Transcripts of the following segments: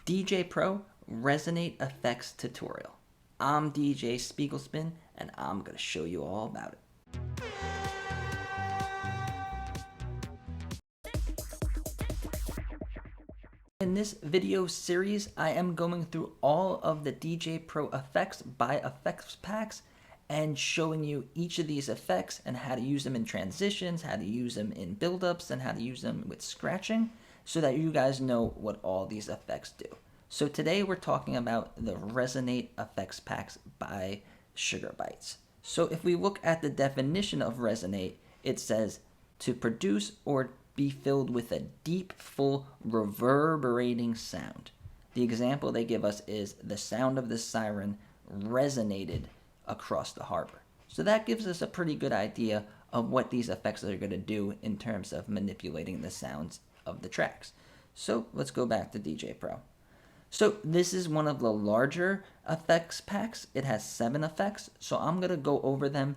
DJ Pro Resonate Effects tutorial. I'm DJ Spiegel Spin, and I'm going to show you all about it. In this video series, I am going through all of the DJ Pro effects by effects packs and showing you each of these effects and how to use them in transitions, how to use them in build-ups, and how to use them with scratching so that you guys know what all these effects do. So today we're talking about the Resonate effects packs by Sugar Bytes. So if we look at the definition of resonate, it says to produce or be filled with a deep, full, reverberating sound. The example they give us is the sound of the siren resonated across the harbor. So that gives us a pretty good idea of what these effects are going to do in terms of manipulating the sounds of the tracks. So let's go back to DJ Pro. So this is one of the larger effects packs. It has 7 effects. So I'm going to go over them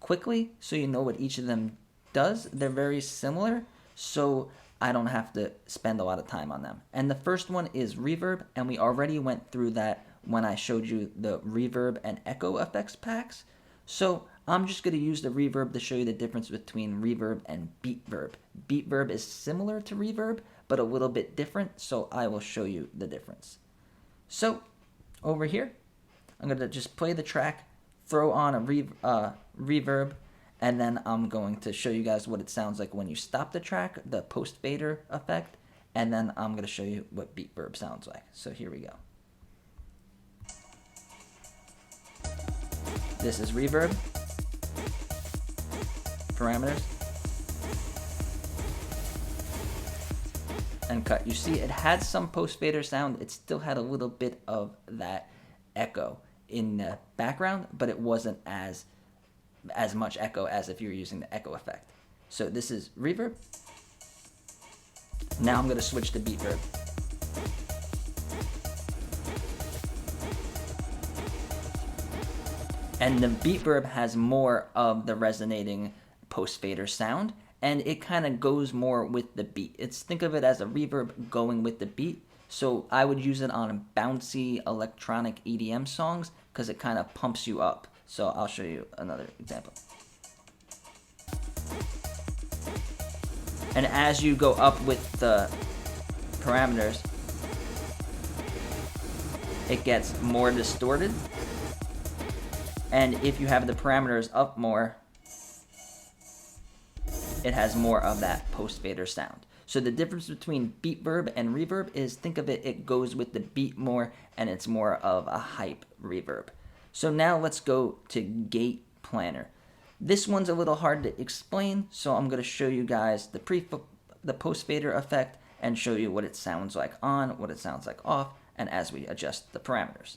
quickly so you know what each of them does. They're very similar, so I don't have to spend a lot of time on them. And the first one is Reverb, and we already went through that when I showed you the Reverb and Echo effects packs. So I'm just going to use the Reverb to show you the difference between Reverb and Beatverb. Beatverb is similar to Reverb, but a little bit different, so I will show you the difference. So over here, I'm going to just play the track, throw on a Reverb, and then I'm going to show you guys what it sounds like when you stop the track, the post fader effect, and then I'm going to show you what Beatverb sounds like. So here we go. This is Reverb, parameters, and cut. You see it had some post fader sound. It still had a little bit of that echo in the background, but it wasn't as much echo as if you were using the echo effect. So this is Reverb. Now I'm going to switch to Beatverb. And the Beatverb has more of the resonating post fader sound, and it kind of goes more with the beat. Think of it as a reverb going with the beat. So I would use it on bouncy electronic EDM songs because it kind of pumps you up. So I'll show you another example. And as you go up with the parameters, it gets more distorted. And if you have the parameters up more, it has more of that post fader sound. So the difference between Beatverb and Reverb is, think of it, it goes with the beat more and it's more of a hype reverb. So now let's go to Gate Planner. This one's a little hard to explain, so I'm going to show you guys the post fader effect and show you what it sounds like on, what it sounds like off, and as we adjust the parameters.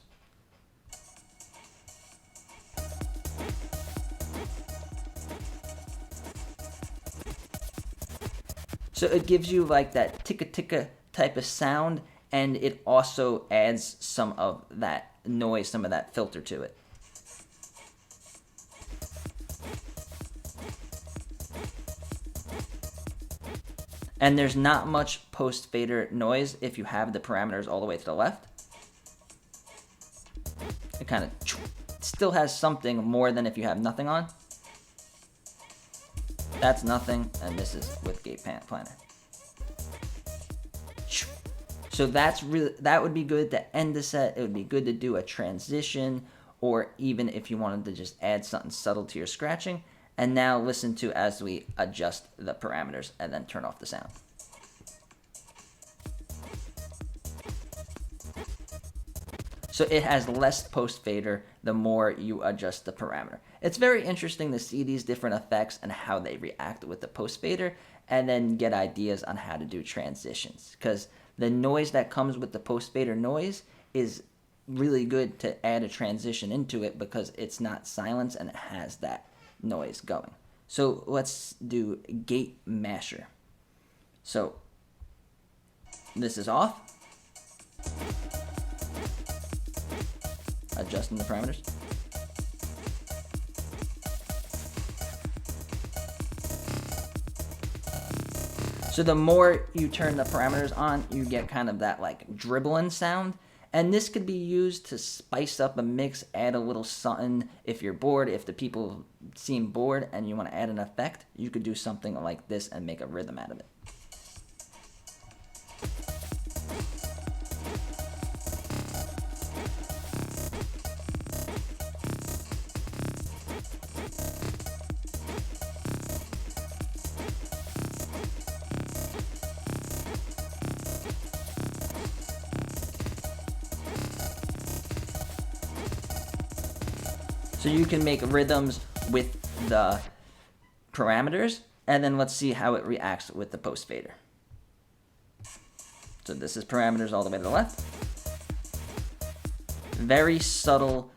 So it gives you like that ticka-ticka type of sound, and it also adds some of that noise, some of that filter to it. And there's not much post fader noise if you have the parameters all the way to the left. It kind of still has something more than if you have nothing on. That's nothing, and this is with Gate Planner. So that would be good to end the set. It would be good to do a transition, or even if you wanted to just add something subtle to your scratching. And now listen to as we adjust the parameters and then turn off the sound. So it has less post fader the more you adjust the parameter. It's very interesting to see these different effects and how they react with the post fader, and then get ideas on how to do transitions. Because the noise that comes with the post fader noise is really good to add a transition into it because it's not silence and it has that noise going. So let's do Gate Masher. So this is off. Adjusting the parameters. So the more you turn the parameters on, you get kind of that like dribbling sound. And this could be used to spice up a mix, add a little something. If you're bored, if the people seem bored and you want to add an effect, you could do something like this and make a rhythm out of it. So you can make rhythms with the parameters, and then let's see how it reacts with the post fader. So this is parameters all the way to the left. Very subtle,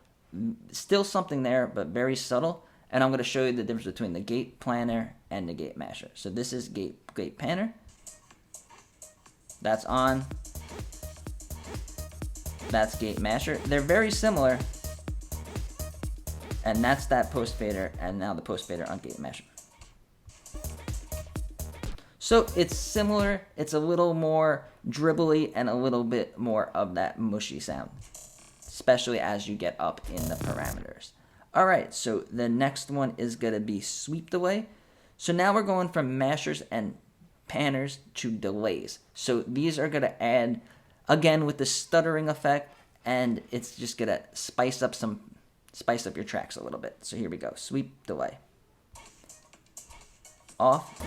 still something there, but very subtle. And I'm going to show you the difference between the gate planner and the gate masher. So this is gate planner. That's on. That's gate masher. They're very similar. And that's that post fader, and now the post fader on gate masher. So it's similar, it's a little more dribbly and a little bit more of that mushy sound, especially as you get up in the parameters. All right, so the next one is gonna be sweep delay. So now we're going from mashers and panners to delays. So these are gonna add, again with the stuttering effect, and it's just gonna spice up your tracks a little bit. So here we go, sweep delay. Off.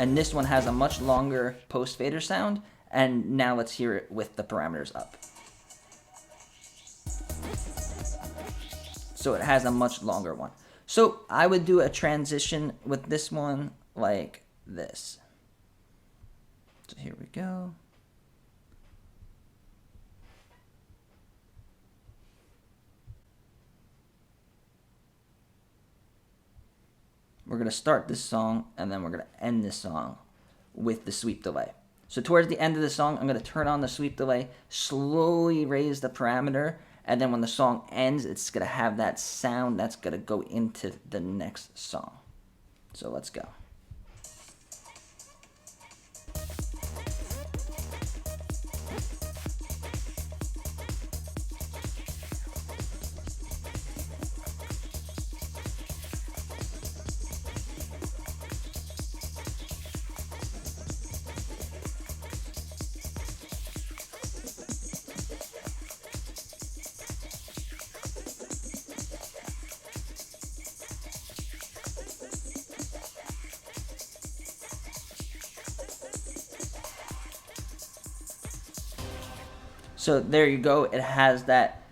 And this one has a much longer post fader sound, and now let's hear it with the parameters up. So it has a much longer one. So I would do a transition with this one like this. So here we go. We're going to start this song, and then we're going to end this song with the sweep delay. So towards the end of the song, I'm going to turn on the sweep delay, slowly raise the parameter, and then when the song ends, it's going to have that sound that's going to go into the next song. So let's go. So there you go. It has that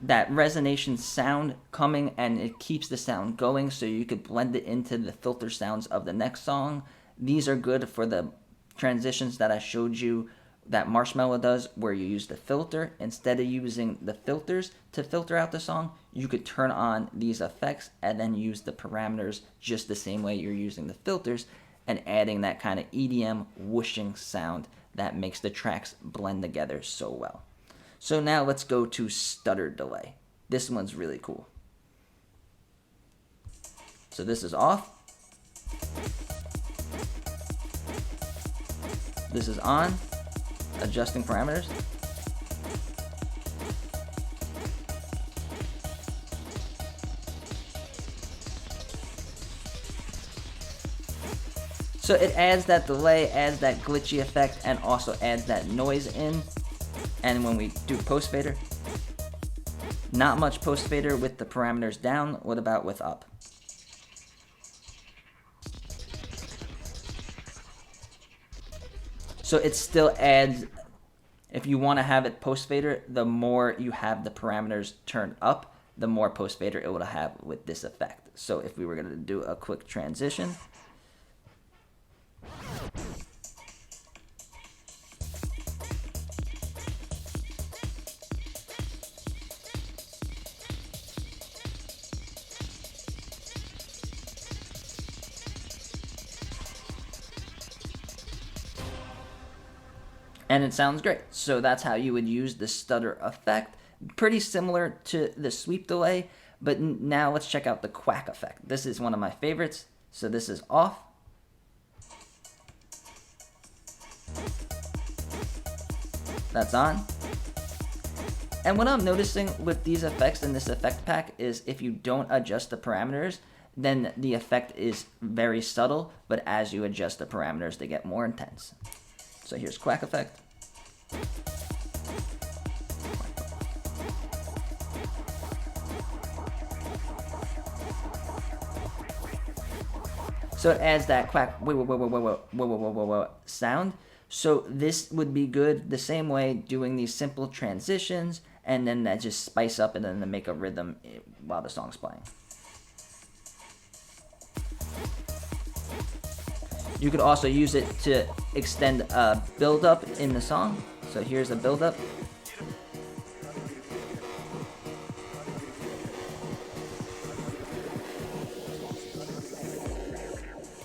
resonation sound coming, and it keeps the sound going, so you could blend it into the filter sounds of the next song. These are good for the transitions that I showed you that Marshmallow does, where you use the filter. Instead of using the filters to filter out the song, you could turn on these effects and then use the parameters just the same way you're using the filters, and adding that kind of EDM whooshing sound that makes the tracks blend together so well. So now let's go to Stutter Delay. This one's really cool. So this is off. This is on. Adjusting parameters. So it adds that delay, adds that glitchy effect, and also adds that noise in. And when we do post fader, not much post fader with the parameters down. What about with up? So it still adds, if you want to have it post fader, the more you have the parameters turned up, the more post fader it will have with this effect. So if we were going to do a quick transition, and it sounds great. So that's how you would use the stutter effect. Pretty similar to the sweep delay, but now let's check out the quack effect. This is one of my favorites. So this is off. That's on. And what I'm noticing with these effects in this effect pack is if you don't adjust the parameters, then the effect is very subtle, but as you adjust the parameters, they get more intense. So here's quack effect. So it adds that quack sound. So this would be good the same way, doing these simple transitions, and then that just spice up and then to make a rhythm while the song's playing. You could also use it to extend a build-up in the song. So here's a build-up.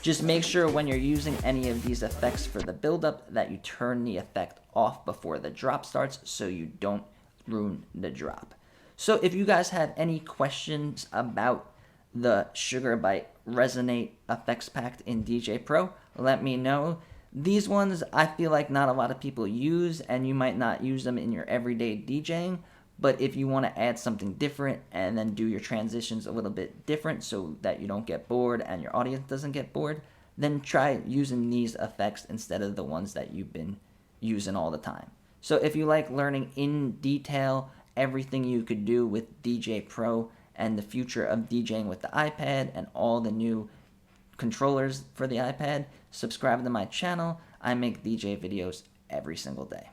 Just make sure when you're using any of these effects for the build-up that you turn the effect off before the drop starts so you don't ruin the drop. So if you guys have any questions about the Sugar Byte Resonate effects pack in DJ Pro, let me know. These ones I feel like not a lot of people use, and you might not use them in your everyday DJing, but if you want to add something different and then do your transitions a little bit different so that you don't get bored and your audience doesn't get bored, then try using these effects instead of the ones that you've been using all the time. So if you like learning in detail everything you could do with DJ Pro and the future of DJing with the iPad and all the new controllers for the iPad, subscribe to my channel. I make DJ videos every single day.